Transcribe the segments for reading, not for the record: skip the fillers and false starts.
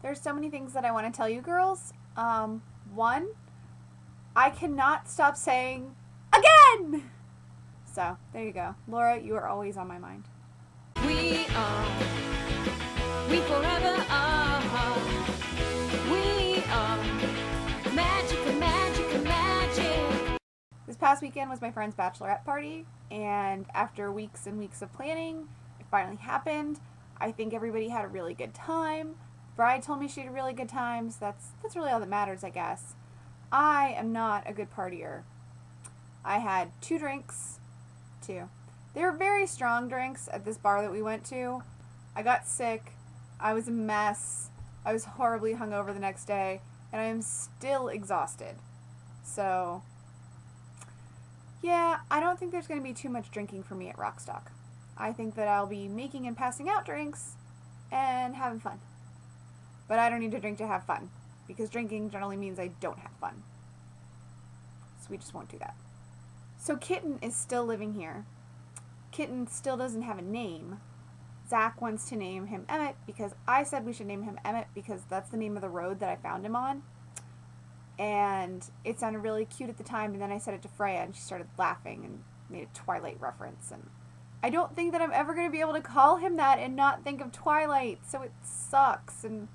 There's so many things that I want to tell you girls. One, I cannot stop saying again! So, there you go. Laura, you are always on my mind. We forever are. We are magic, magic, magic. This past weekend was my friend's bachelorette party, and after weeks and weeks of planning, it finally happened. I think everybody had a really good time. Bride told me she had a really good time, so that's really all that matters, I guess. I am not a good partier. I had 2 drinks. They were very strong drinks at this bar that we went to. I got sick. I was a mess. I was horribly hungover the next day, and I am still exhausted. So, yeah, I don't think there's going to be too much drinking for me at Rockstock. I think that I'll be making and passing out drinks and having fun. But I don't need to drink to have fun, because drinking generally means I don't have fun. So we just won't do that. So Kitten is still living here. Kitten still doesn't have a name. Zach wants to name him Emmett because I said we should name him Emmett because that's the name of the road that I found him on. And it sounded really cute at the time, and then I said it to Freya and she started laughing and made a Twilight reference. And I don't think that I'm ever going to be able to call him that and not think of Twilight, so it sucks. And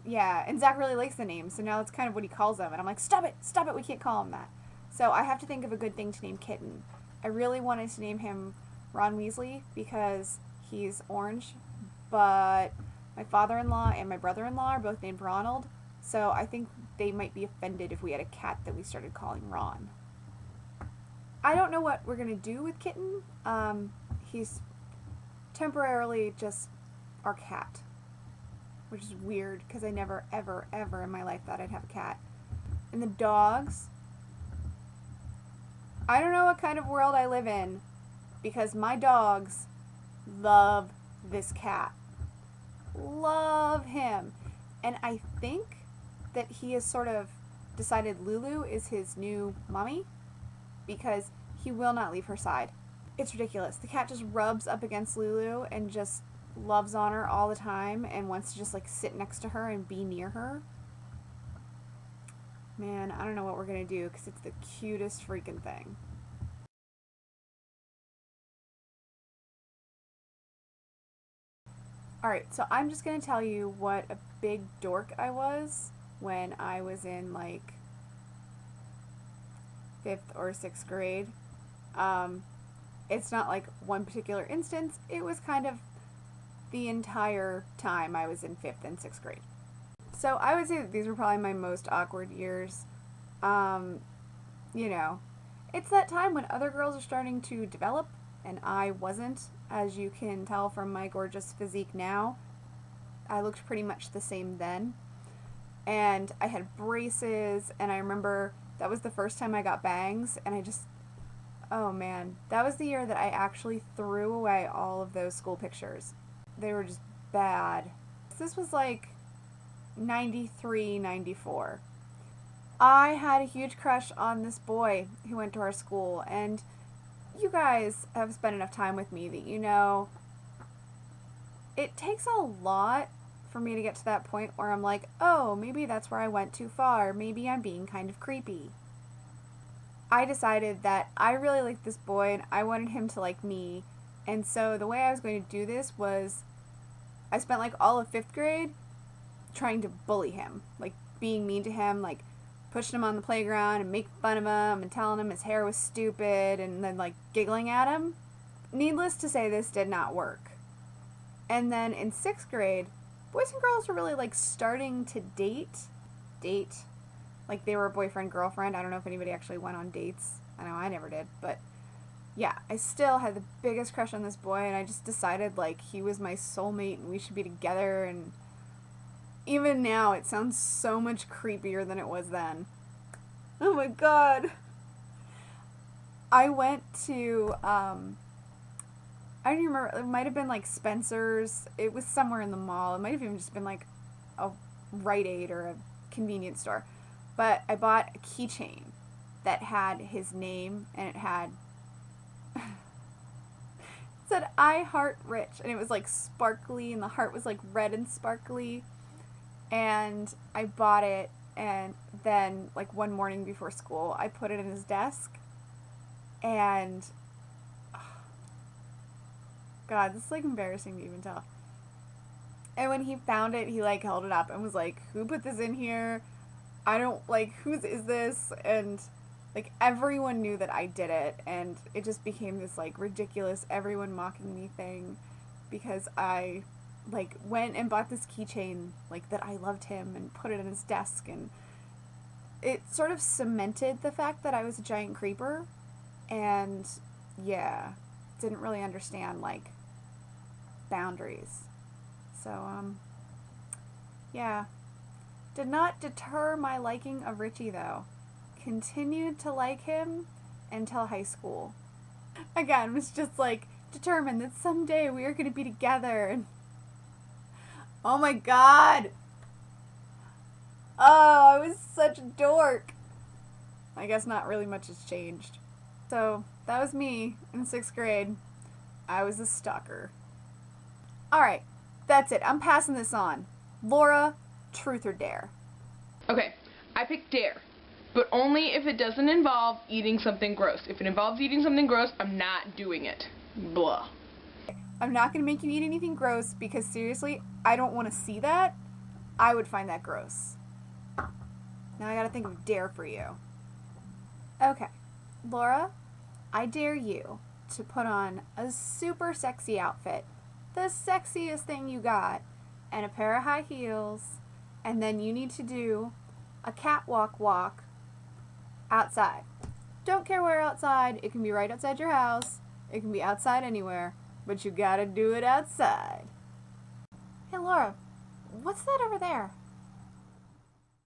yeah, and Zach really likes the name, so now that's kind of what he calls him. And I'm like, stop it, we can't call him that. So I have to think of a good thing to name Kitten. I really wanted to name him Ron Weasley because he's orange, but my father-in-law and my brother-in-law are both named Ronald, so I think they might be offended if we had a cat that we started calling Ron. I don't know what we're going to do with Kitten. He's temporarily just our cat, which is weird because I never, ever, ever in my life thought I'd have a cat. And the dogs, I don't know what kind of world I live in because my dogs love this cat. Love him. And I think that he has sort of decided Lulu is his new mommy because he will not leave her side. It's ridiculous. The cat just rubs up against Lulu and just loves on her all the time and wants to just like sit next to her and be near her. Man, I don't know what we're going to do because it's the cutest freaking thing. Alright, so I'm just going to tell you what a big dork I was when I was in like 5th or 6th grade. It's not like one particular instance, it was kind of the entire time I was in 5th and 6th grade. So I would say that these were probably my most awkward years. You know, it's that time when other girls are starting to develop and I wasn't. As you can tell from my gorgeous physique now, I looked pretty much the same then. And I had braces, and I remember that was the first time I got bangs, and I just, oh man, that was the year that I actually threw away all of those school pictures. They were just bad. This was like 93, 94. I had a huge crush on this boy who went to our school, and you guys have spent enough time with me that you know it takes a lot for me to get to that point where I'm like, oh, maybe that's where I went too far. Maybe I'm being kind of creepy. I decided that I really liked this boy and I wanted him to like me. And so the way I was going to do this was I spent like all of 5th grade trying to bully him, like being mean to him, like pushing him on the playground and making fun of him and telling him his hair was stupid and then like giggling at him. Needless to say, this did not work. And then in 6th grade, boys and girls were really like starting to date. Like they were boyfriend, girlfriend. I don't know if anybody actually went on dates. I know I never did, but yeah, I still had the biggest crush on this boy and I just decided like he was my soulmate and we should be together. And even now, it sounds so much creepier than it was then. Oh my god. I went to, I don't even remember, it might have been like Spencer's. It was somewhere in the mall. It might have even just been like a Rite Aid or a convenience store. But I bought a keychain that had his name and it had, it said, I heart Rich. And it was like sparkly and the heart was like red and sparkly. And I bought it, and then, like, one morning before school, I put it in his desk, and God, this is, like, embarrassing to even tell. And when he found it, he, like, held it up and was like, who put this in here? I don't, like, whose is this? And, like, everyone knew that I did it, and it just became this, like, ridiculous everyone mocking me thing, because I, like, went and bought this keychain, like, that I loved him, and put it in his desk, and it sort of cemented the fact that I was a giant creeper, and, yeah, didn't really understand, like, boundaries. So, yeah. Did not deter my liking of Richie, though. Continued to like him until high school. Again, was just, like, determined that someday we are going to be together. And oh my God! Oh, I was such a dork. I guess not really much has changed. So, that was me in 6th grade. I was a stalker. Alright, that's it. I'm passing this on. Laura, truth or dare? Okay, I picked dare, but only if it doesn't involve eating something gross. If it involves eating something gross, I'm not doing it. Blah. I'm not going to make you eat anything gross because, seriously, I don't want to see that. I would find that gross. Now I gotta think of a dare for you. Okay, Laura, I dare you to put on a super sexy outfit, the sexiest thing you got, and a pair of high heels, and then you need to do a catwalk walk outside. Don't care where outside. It can be right outside your house. It can be outside anywhere, but you gotta do it outside. Hey Laura, what's that over there?